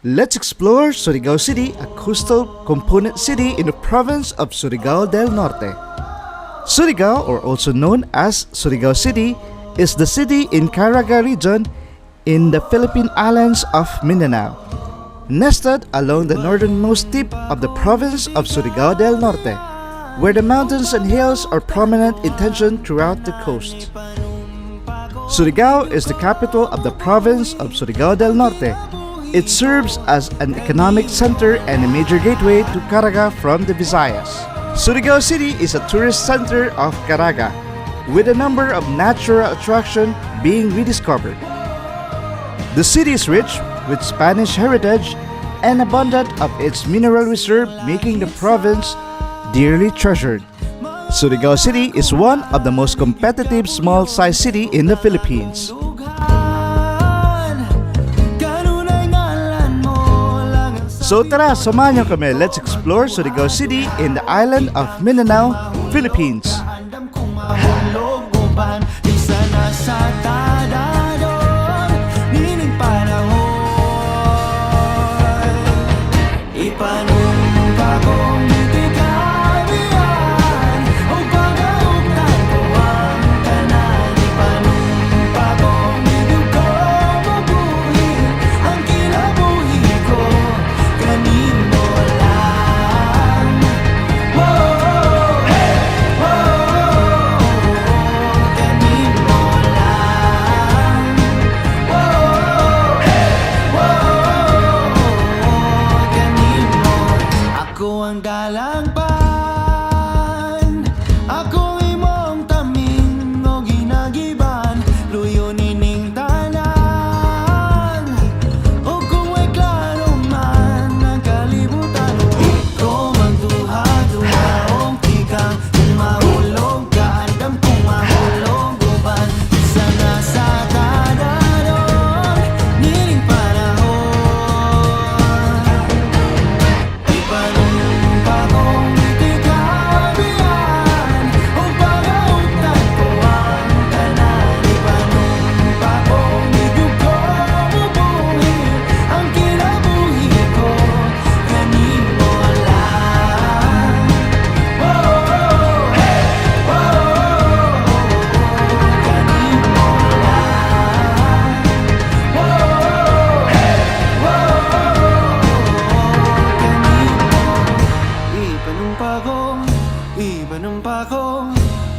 Let's explore Surigao City, a coastal component city in the province of Surigao del Norte. Surigao, or also known as Surigao City, is the city in Caraga region in the Philippine islands of Mindanao, nested along the northernmost tip of the province of Surigao del Norte, where the mountains and hills are prominent in tension throughout the coast. Surigao is the capital of the province of Surigao del Norte. It serves as an economic center and a major gateway to Caraga from the Visayas. Surigao City is a tourist center of Caraga, with a number of natural attractions being rediscovered. The city is rich with Spanish heritage and abundant of its mineral reserve, making the province dearly treasured. Surigao City is one of the most competitive small-sized city in the Philippines. So tara, samahan niyo kami. Let's explore Surigao City in the island of Mindanao, Philippines.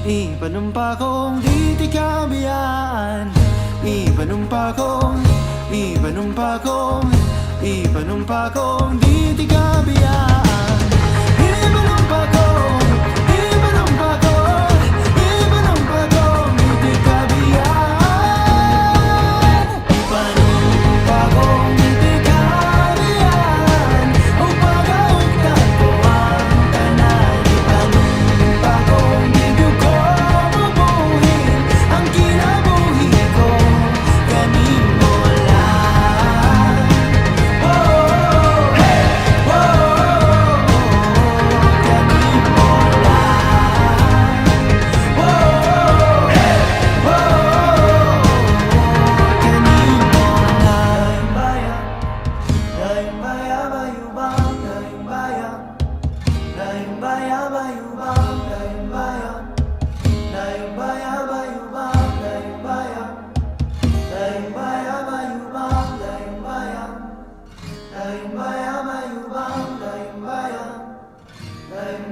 Ipanumpakong di tikabiyaan. Ipanumpakong di tikabiyaan. Ipanumpakong di tikabiyaan. Ipanumpakong di tikabiyaan. O pag-augtan ko ang tanan. Ipanumpakong di ko mabuhin ang kinabuhi ko. Kanin mo lang.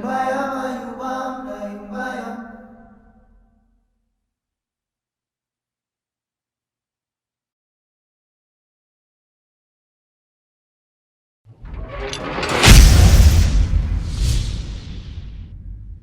Bye.